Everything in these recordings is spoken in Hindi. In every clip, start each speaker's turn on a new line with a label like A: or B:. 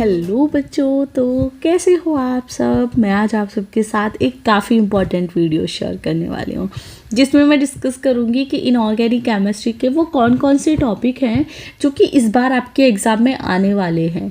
A: हेलो बच्चों, तो कैसे हो आप सब। मैं आज आप सबके साथ एक काफ़ी इम्पॉर्टेंट वीडियो शेयर करने वाली हूँ जिसमें मैं डिस्कस करूँगी कि इनऑर्गेनिक केमिस्ट्री के वो कौन कौन से टॉपिक हैं जो कि इस बार आपके एग्ज़ाम में आने वाले हैं।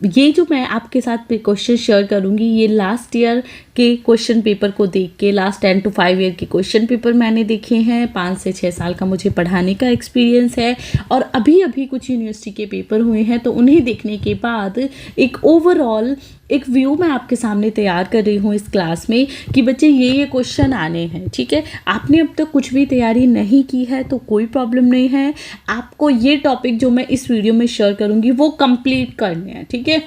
A: ये जो मैं आपके साथ क्वेश्चन शेयर करूँगी ये लास्ट ईयर के क्वेश्चन पेपर को देख के, लास्ट 10 to 5 ईयर के क्वेश्चन पेपर मैंने देखे हैं। 5 से 6 साल का मुझे पढ़ाने का एक्सपीरियंस है और अभी कुछ यूनिवर्सिटी के पेपर हुए हैं, तो उन्हें देखने के बाद एक ओवरऑल एक व्यू मैं आपके सामने तैयार कर रही हूँ इस क्लास में कि बच्चे ये क्वेश्चन आने हैं। ठीक है, आपने अब तक कुछ भी तैयारी नहीं की है तो कोई प्रॉब्लम नहीं है, आपको ये टॉपिक जो मैं इस वीडियो में शेयर करूँगी वो कंप्लीट करने हैं। ठीक है,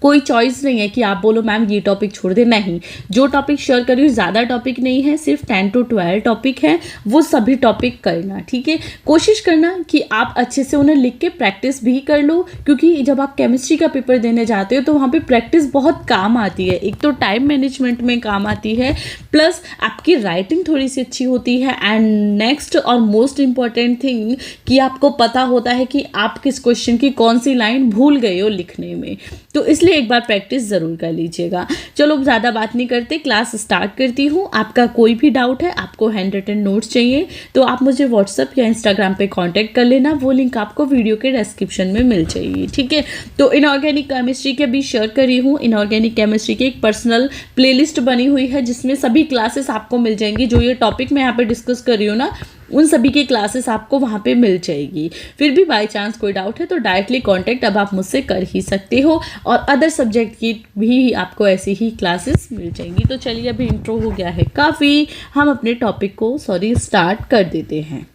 A: कोई चॉइस नहीं है कि आप बोलो मैम ये टॉपिक छोड़ दे, नहीं। जो टॉपिक शेयर कर रही हूँ ज़्यादा टॉपिक नहीं है, सिर्फ 10 to 12 टॉपिक है, वो सभी टॉपिक करना। ठीक है, कोशिश करना कि आप अच्छे से उन्हें लिख के प्रैक्टिस भी कर लो, क्योंकि जब आप केमिस्ट्री का पेपर देने जाते हो तो वहाँ पे प्रैक्टिस बहुत काम आती है। एक तो टाइम मैनेजमेंट में काम आती है, प्लस आपकी राइटिंग थोड़ी सी अच्छी होती है, एंड नेक्स्ट और मोस्ट इम्पॉर्टेंट थिंग कि आपको पता होता है कि आप किस क्वेश्चन की कौन सी लाइन भूल गए हो लिखने में, तो इसलिए एक बार प्रैक्टिस ज़रूर कर लीजिएगा। चलो ज़्यादा बात नहीं करते, क्लास स्टार्ट करती हूँ। आपका कोई भी डाउट है, आपको हैंड रिटन नोट्स चाहिए तो आप मुझे व्हाट्सएप या इंस्टाग्राम पे कांटेक्ट कर लेना, वो लिंक आपको वीडियो के डिस्क्रिप्शन में मिल जाएगी। ठीक है, तो इनऑर्गेनिक केमिस्ट्री के भी शेयर करी हूँ। इनऑर्गेनिक केमिस्ट्री की एक पर्सनल प्लेलिस्ट बनी हुई है जिसमें सभी क्लासेस आपको मिल जाएंगी। जो ये टॉपिक मैं यहाँ पे डिस्कस कर रही हूँ ना, उन सभी की क्लासेस आपको वहाँ पे मिल जाएगी। फिर भी बाय चांस कोई डाउट है तो डायरेक्टली कांटेक्ट अब आप मुझसे कर ही सकते हो, और अदर सब्जेक्ट की भी आपको ऐसी ही क्लासेस मिल जाएंगी। तो चलिए, अभी इंट्रो हो गया है काफ़ी, हम अपने टॉपिक को स्टार्ट कर देते हैं।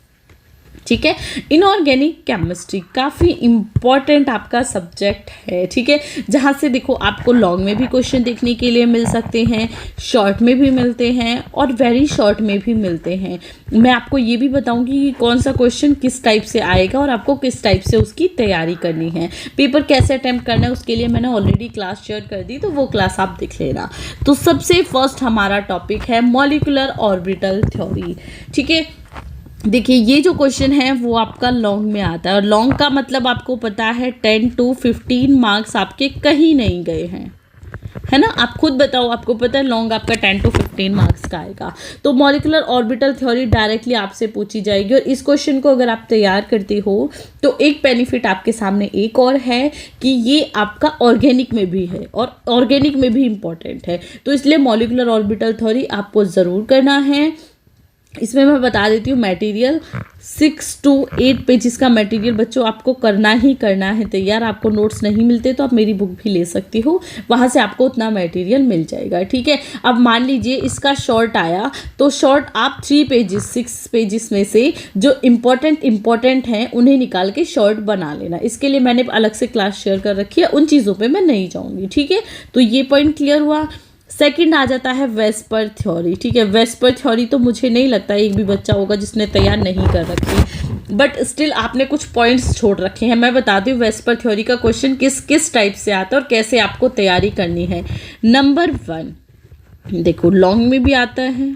A: ठीक है, इनऑर्गेनिक केमिस्ट्री काफ़ी इम्पॉर्टेंट आपका सब्जेक्ट है। ठीक है, जहाँ से देखो आपको लॉन्ग में भी क्वेश्चन देखने के लिए मिल सकते हैं, शॉर्ट में भी मिलते हैं और वेरी शॉर्ट में भी मिलते हैं। मैं आपको ये भी बताऊंगी कि कौन सा क्वेश्चन किस टाइप से आएगा और आपको किस टाइप से उसकी तैयारी करनी है, पेपर कैसे अटैम्प्ट करना है, उसके लिए मैंने ऑलरेडी क्लास शेयर कर दी, तो वो क्लास आप देख लेना। तो सबसे फर्स्ट हमारा टॉपिक है मॉलिक्यूलर ऑर्बिटल थ्योरी। ठीक है, देखिए ये जो क्वेश्चन है वो आपका लॉन्ग में आता है, और लॉन्ग का मतलब आपको पता है 10 to 15 मार्क्स आपके कहीं नहीं गए हैं, है ना। आप खुद बताओ, आपको पता है लॉन्ग आपका 10 to 15 मार्क्स का आएगा। तो मॉलिक्यूलर ऑर्बिटल थ्योरी डायरेक्टली आपसे पूछी जाएगी, और इस क्वेश्चन को अगर आप तैयार करते हो तो एक बेनिफिट आपके सामने एक और है कि ये आपका ऑर्गेनिक में भी है और ऑर्गेनिक में भी इम्पॉर्टेंट है, तो इसलिए मॉलिक्यूलर ऑर्बिटल थ्योरी आपको ज़रूर करना है। इसमें मैं बता देती हूँ मटेरियल 6 to 8 पेजेस का मटेरियल बच्चों आपको करना ही करना है तैयार। आपको नोट्स नहीं मिलते तो आप मेरी बुक भी ले सकती हो, वहाँ से आपको उतना मटेरियल मिल जाएगा। ठीक है, अब मान लीजिए इसका शॉर्ट आया तो शॉर्ट आप 6 पेजेस में से जो इम्पोर्टेंट हैं उन्हें निकाल के शॉर्ट बना लेना। इसके लिए मैंने अलग से क्लास शेयर कर रखी है, उन चीज़ों पर मैं नहीं जाऊँगी। ठीक है, तो ये पॉइंट क्लियर हुआ। सेकंड आ जाता है वेस्पर थ्योरी। ठीक है, वेस्पर थ्योरी तो मुझे नहीं लगता एक भी बच्चा होगा जिसने तैयार नहीं कर रखी, बट स्टिल आपने कुछ पॉइंट्स छोड़ रखे हैं। मैं बताती हूँ वेस्पर थ्योरी का क्वेश्चन किस टाइप से आता है और कैसे आपको तैयारी करनी है। नंबर 1 देखो, लॉन्ग में भी आता है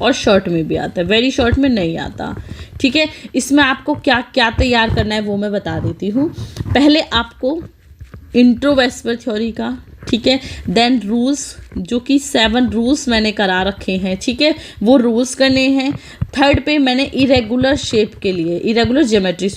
A: और शॉर्ट में भी आता है, वेरी शॉर्ट में नहीं आता। ठीक है, इसमें आपको क्या क्या तैयार करना है वो मैं बता देती हूँ। पहले आपको इंट्रो वेस्पर थ्योरी का, ठीक है, देन रूल्स, जो कि 7 रूल्स मैंने करा रखे हैं। ठीक है, वो रूल्स करने हैं। थर्ड पे मैंने इरेगुलर शेप के लिए, irregular geometry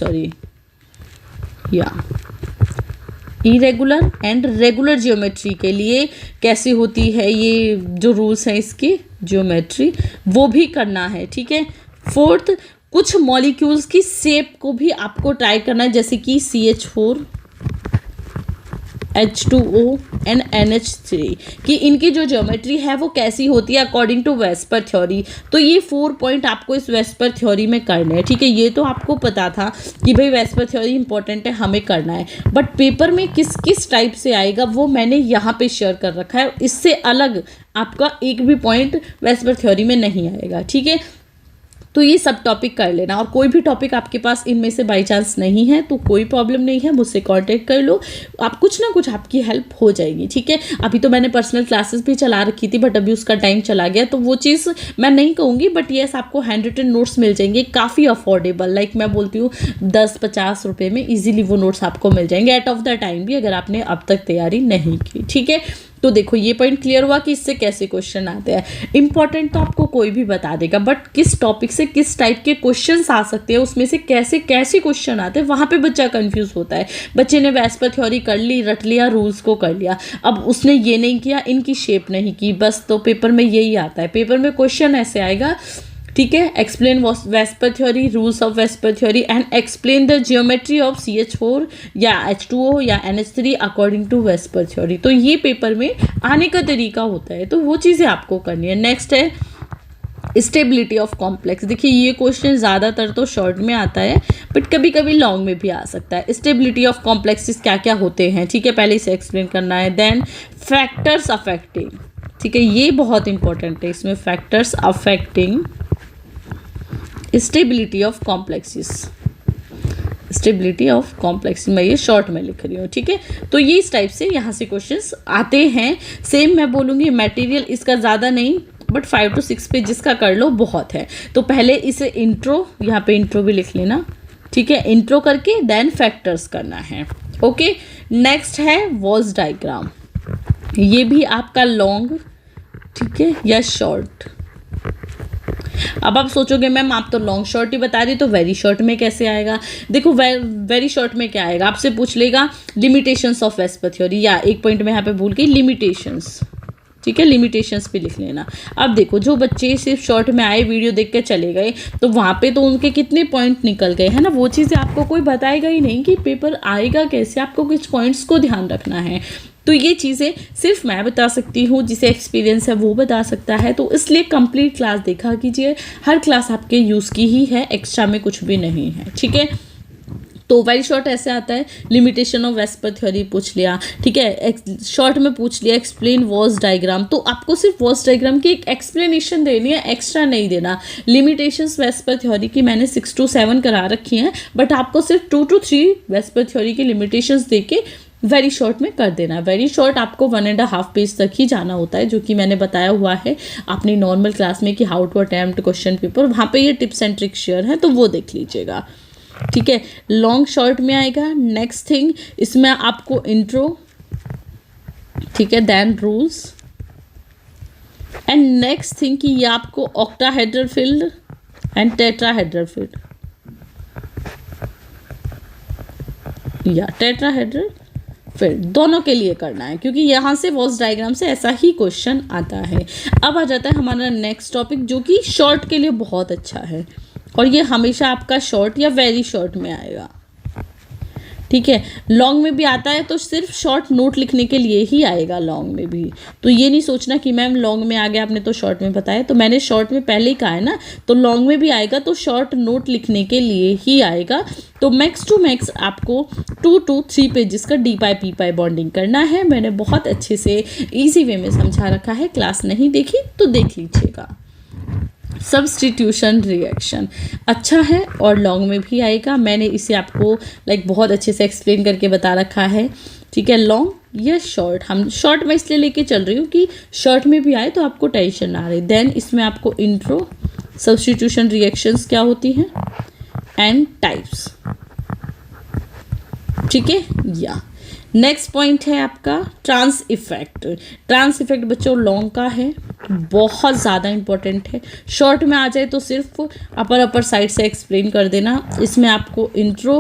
A: irregular and regular geometry के लिए कैसे होती है ये जो रूल्स हैं इसकी ज्योमेट्री, वो भी करना है। ठीक है, फोर्थ कुछ मॉलिक्यूल्स की शेप को भी आपको ट्राई करना है, जैसे कि CH4, H2O एंड NH3 कि इनकी जो ज्योमेट्री है वो कैसी होती है अकॉर्डिंग टू वेस्पर थ्योरी। तो ये 4 पॉइंट आपको इस वेस्पर थ्योरी में करने हैं। ठीक है, ये तो आपको पता था कि भाई वेस्पर थ्योरी इंपॉर्टेंट है, हमें करना है, बट पेपर में किस टाइप से आएगा वो मैंने यहाँ पे शेयर कर रखा है। इससे अलग आपका एक भी पॉइंट वेस्पर थ्योरी में नहीं आएगा। ठीक है, तो ये सब टॉपिक कर लेना, और कोई भी टॉपिक आपके पास इनमें से बाई चांस नहीं है तो कोई प्रॉब्लम नहीं है, मुझसे कांटेक्ट कर लो, आप कुछ ना कुछ आपकी हेल्प हो जाएगी, ठीक है। अभी तो मैंने पर्सनल क्लासेस भी चला रखी थी, बट अभी उसका टाइम चला गया, तो वो चीज़ मैं नहीं कहूँगी, बट येस आपको हैंड रिटन नोट्स मिल जाएंगे काफ़ी अफोर्डेबल, लाइक मैं बोलती हूँ 10-50 रुपये में ईजिली वो नोट्स आपको मिल जाएंगे एट ऑफ द टाइम भी, अगर आपने अब तक तैयारी नहीं की, ठीक है। तो देखो ये पॉइंट क्लियर हुआ कि इससे कैसे क्वेश्चन आते हैं। इंपॉर्टेंट तो आपको कोई भी बता देगा, बट किस टॉपिक से किस टाइप के क्वेश्चंस आ सकते हैं, उसमें से कैसे कैसे क्वेश्चन आते हैं, वहाँ पे बच्चा कंफ्यूज होता है। बच्चे ने वेस्पर थ्योरी कर ली, रट लिया, रूल्स को कर लिया, अब उसने ये नहीं किया, इनकी शेप नहीं की, बस तो पेपर में यही आता है। पेपर में क्वेश्चन ऐसे आएगा, ठीक है, explain VSEPR theory, rules of VSEPR theory and explain the geometry of CH4 या H2O या NH3 according to VSEPR theory. तो ये पेपर में आने का तरीका होता है, तो वो चीज़ें आपको करनी है। नेक्स्ट है स्टेबिलिटी ऑफ कॉम्प्लेक्स। देखिए ये क्वेश्चन ज़्यादातर तो शॉर्ट में आता है, बट कभी कभी लॉन्ग में भी आ सकता है। स्टेबिलिटी ऑफ कॉम्प्लेक्सेस क्या क्या होते हैं, ठीक है, पहले इसे एक्सप्लेन करना है। देन फैक्टर्स अफेक्टिंग, ठीक है, ये बहुत इंपॉर्टेंट है, इसमें factors affecting stability of complexes, stability of complex मैं ये शॉर्ट में लिख रही हूँ, ठीक है। तो ये इस टाइप से यहाँ से क्वेश्चंस आते हैं। सेम मैं बोलूँगी मटेरियल इसका ज़्यादा नहीं, बट 5 to 6 पेज जिसका कर लो बहुत है। तो पहले इसे इंट्रो, यहाँ पे इंट्रो भी लिख लेना, ठीक है, इंट्रो करके देन फैक्टर्स करना है, ओके। नेक्स्ट है वॉल्स डायग्राम, ये भी आपका लॉन्ग, ठीक है, या शॉर्ट। अब आप सोचोगे मैम आप तो लॉन्ग शॉर्ट ही बता रही, तो वेरी शॉर्ट में कैसे आएगा। देखो वेरी शॉर्ट में क्या आएगा, आपसे पूछ लेगा लिमिटेशंस ऑफ वेस्पर थ्योरी, या एक पॉइंट में यहाँ पे भूल गई लिमिटेशंस, ठीक है, लिमिटेशंस पे लिख लेना। अब देखो जो बच्चे सिर्फ शॉर्ट में आए, वीडियो देख के चले गए, तो वहाँ पे तो उनके कितने पॉइंट निकल गए हैं ना, वो चीज़ें आपको कोई बताएगा ही नहीं कि पेपर आएगा कैसे, आपको किस पॉइंट्स को ध्यान रखना है। तो ये चीज़ें सिर्फ मैं बता सकती हूँ, जिसे एक्सपीरियंस है वो बता सकता है, तो इसलिए कंप्लीट क्लास देखा कीजिए, हर क्लास आपके यूज़ की ही है, एक्स्ट्रा में कुछ भी नहीं है, ठीक है। तो वेरी शॉर्ट ऐसे आता है, लिमिटेशन ऑफ वेस्पर थ्योरी पूछ लिया, ठीक है, शॉर्ट में पूछ लिया एक्सप्लेन वॉल्स डायग्राम, तो आपको सिर्फ वॉल्स डायग्राम की एक एक्सप्लेनेशन देनी है, एक्स्ट्रा नहीं देना। लिमिटेशंस वेस्पर थ्योरी की मैंने 6 to 7 करा रखी हैं, बट आपको सिर्फ 2 to 3 वेस्पर थ्योरी की लिमिटेशंस दे के वेरी शॉर्ट में कर देना। वेरी शॉर्ट आपको 1.5 पेज तक ही जाना होता है, जो कि मैंने बताया हुआ है अपनी नॉर्मल क्लास में कि how to attempt question paper, वहाँ पे ये टिप्स एंड ट्रिक्स शेयर है, तो वो देख लीजिएगा, ठीक है। लॉन्ग शॉर्ट में आएगा। नेक्स्ट थिंग इसमें आपको इंट्रो, ठीक है, then rules and next thing कि ये आपको octahedral field and tetrahedral field या टेट्राहेड्रल फिर दोनों के लिए करना है, क्योंकि यहाँ से वॉल्स डायग्राम से ऐसा ही क्वेश्चन आता है। अब आ जाता है हमारा नेक्स्ट टॉपिक, जो कि शॉर्ट के लिए बहुत अच्छा है, और ये हमेशा आपका शॉर्ट या वेरी शॉर्ट में आएगा, ठीक है। लॉन्ग में भी आता है तो सिर्फ शॉर्ट नोट लिखने के लिए ही आएगा लॉन्ग में भी, तो ये नहीं सोचना कि मैम लॉन्ग में आ गया आपने तो शॉर्ट में बताया, तो मैंने शॉर्ट में पहले ही कहा है ना, तो लॉन्ग में भी आएगा तो शॉर्ट नोट लिखने के लिए ही आएगा। तो मैक्स टू मैक्स आपको 2 to 3 पेजेस का डी पाई पी पाई बॉन्डिंग करना है। मैंने बहुत अच्छे से ईजी वे में समझा रखा है, क्लास नहीं देखी तो देख लीजिएगा। सब्स्टिट्यूशन रिएक्शन अच्छा है और लॉन्ग में भी आएगा, मैंने इसे आपको बहुत अच्छे से एक्सप्लेन करके बता रखा है, ठीक है। लॉन्ग या शॉर्ट, हम शॉर्ट में इसलिए लेके चल रही हूँ कि शॉर्ट में भी आए तो आपको टेंशन ना रहे। देन इसमें आपको इंट्रो, सब्स्टिट्यूशन रिएक्शंस क्या होती हैं एंड टाइप्स, ठीक है। या नेक्स्ट पॉइंट है आपका ट्रांस इफेक्ट। ट्रांस इफेक्ट बच्चों लॉन्ग का है, बहुत ज़्यादा इंपॉर्टेंट है। शॉर्ट में आ जाए तो सिर्फ अपर साइड से एक्सप्लेन कर देना। इसमें आपको इंट्रो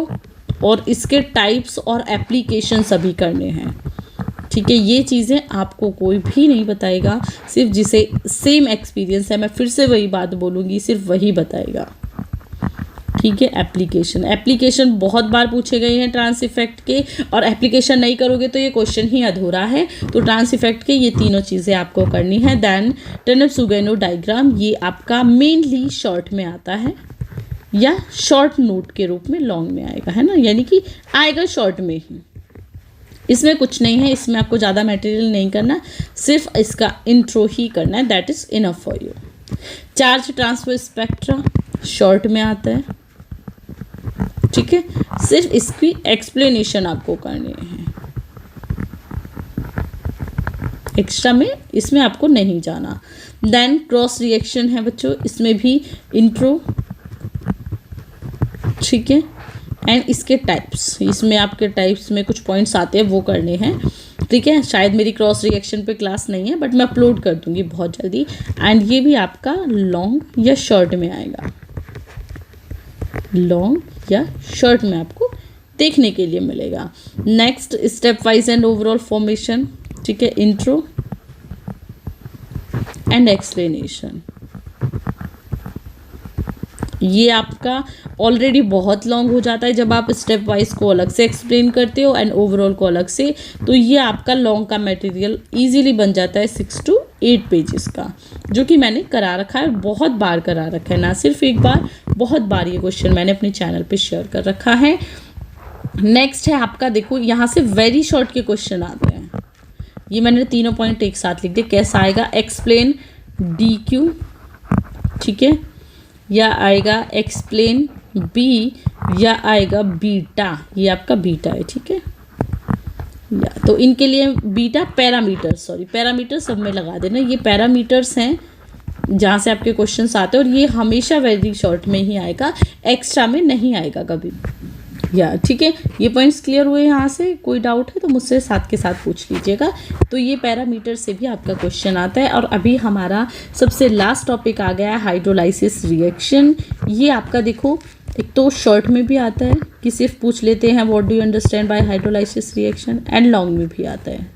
A: और इसके टाइप्स और एप्लीकेशन सभी करने हैं, ठीक है। ये चीज़ें आपको कोई भी नहीं बताएगा, सिर्फ जिसे सेम एक्सपीरियंस है, मैं फिर से वही बात बोलूँगी, सिर्फ वही बताएगा, ठीक है। एप्लीकेशन बहुत बार पूछे गए हैं ट्रांस इफेक्ट के, और एप्लीकेशन नहीं करोगे तो ये क्वेश्चन ही अधूरा है। तो ट्रांस इफेक्ट के ये तीनों चीज़ें आपको करनी है। देन टेनेप-सुगैनो डायग्राम, ये आपका मेनली शॉर्ट में आता है या शॉर्ट नोट के रूप में लॉन्ग में आएगा, है ना, यानी कि आएगा शॉर्ट में ही। इसमें कुछ नहीं है, इसमें आपको ज़्यादा मटेरियल नहीं करना, सिर्फ इसका इंट्रो ही करना है, that is enough for you. Charge transfer spectra short में आता है, ठीक है। सिर्फ इसकी एक्सप्लेनेशन आपको करनी है, एक्स्ट्रा में इसमें आपको नहीं जाना। देन क्रॉस रिएक्शन है बच्चों, इसमें भी इंट्रो, ठीक है। एंड इसके टाइप्स, इसमें आपके टाइप्स में कुछ पॉइंट्स आते हैं वो करने हैं, ठीक है। शायद मेरी क्रॉस रिएक्शन पे क्लास नहीं है बट मैं अपलोड कर दूंगी बहुत जल्दी। एंड ये भी आपका लॉन्ग या शॉर्ट में आएगा, लॉन्ग या शॉर्ट में आपको देखने के लिए मिलेगा। Next step wise and overall formation, ठीक है। इंट्रो एंड एक्सप्लेनेशन, ये आपका ऑलरेडी बहुत लॉन्ग हो जाता है जब आप स्टेप वाइज को अलग से एक्सप्लेन करते हो एंड ओवरऑल को अलग से, तो ये आपका लॉन्ग का मटेरियल इजीली बन जाता है 6 to 8 पेजेस का, जो कि मैंने करा रखा है, बहुत बार करा रखा है, ना सिर्फ एक बार, बहुत बार ये क्वेश्चन मैंने अपने चैनल पे शेयर कर रखा है। नेक्स्ट है आपका, देखो यहाँ से वेरी शॉर्ट के क्वेश्चन आते हैं, ये मैंने तीनों पॉइंट एक साथ लिख दिए। कैसा आएगा? एक्सप्लेन DQ, ठीक है, या आएगा एक्सप्लेन बी, या आएगा बीटा, ये आपका बीटा है, ठीक है। या तो इनके लिए बीटा पैरामीटर सब में लगा देना, ये पैरामीटर्स हैं जहाँ से आपके क्वेश्चंस आते हैं, और ये हमेशा वेरी शॉर्ट में ही आएगा, एक्स्ट्रा में नहीं आएगा कभी, या ठीक है। ये पॉइंट्स क्लियर हुए यहाँ से? कोई डाउट है तो मुझसे साथ के साथ पूछ लीजिएगा। तो ये पैरामीटर से भी आपका क्वेश्चन आता है। और अभी हमारा सबसे लास्ट टॉपिक आ गया है हाइड्रोलाइसिस रिएक्शन। ये आपका देखो, एक तो शॉर्ट में भी आता है कि सिर्फ पूछ लेते हैं what do you understand by hydrolysis reaction, and long में भी आता है,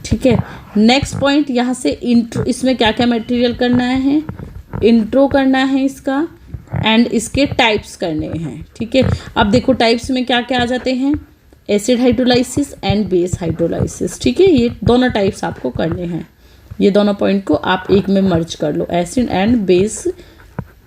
A: ठीक है। नेक्स्ट पॉइंट यहाँ से इंट्रो, इसमें क्या क्या मटेरियल करना है, इंट्रो करना है इसका, एंड इसके टाइप्स करने हैं, ठीक है। अब देखो टाइप्स में क्या क्या आ जाते हैं, acid hydrolysis and base hydrolysis, ठीक है। ये दोनों टाइप्स आपको करने हैं, ये दोनों पॉइंट को आप एक में मर्ज कर लो, एसिड एंड बेस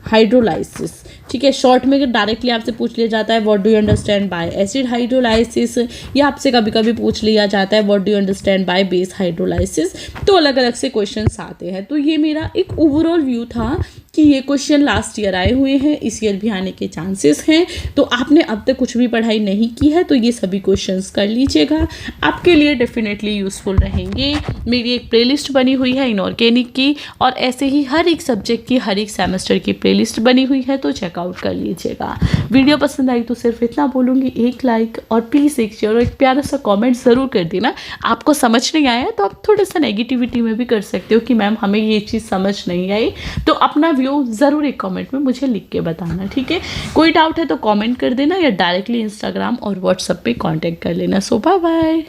A: हाइड्रोलाइसिस, ठीक है। शॉर्ट में डायरेक्टली आपसे पूछ लिया जाता है what do you understand by acid hydrolysis, या आपसे कभी कभी पूछ लिया जाता है what do you understand by base hydrolysis. तो अलग अलग से क्वेश्चंस आते हैं। तो ये मेरा एक ओवरऑल व्यू था कि ये क्वेश्चन लास्ट ईयर आए हुए हैं, इस ईयर भी आने के चांसेस हैं। तो आपने अब तक कुछ भी पढ़ाई नहीं की है तो ये सभी क्वेश्चंस कर लीजिएगा, आपके लिए डेफिनेटली यूज़फुल रहेंगे। मेरी एक प्लेलिस्ट बनी हुई है इनऑर्गेनिक की, और ऐसे ही हर एक सब्जेक्ट की, हर एक सेमेस्टर की प्लेलिस्ट बनी हुई है, तो चेकआउट कर लीजिएगा। वीडियो पसंद आई तो सिर्फ इतना बोलूँगी, एक लाइक और प्लीज़ एक शेयर और एक प्यारा सा कॉमेंट ज़रूर कर देना। आपको समझ नहीं आया तो आप थोड़ा सा नेगेटिविटी में भी कर सकते हो कि मैम हमें ये चीज़ समझ नहीं आई, तो अपना व्यू ज़रूर एक कमेंट में मुझे लिख के बताना, ठीक है। कोई डाउट है तो कमेंट कर देना, या डायरेक्टली इंस्टाग्राम और व्हाट्सएप पे कांटेक्ट कर लेना। सो बाय बाय।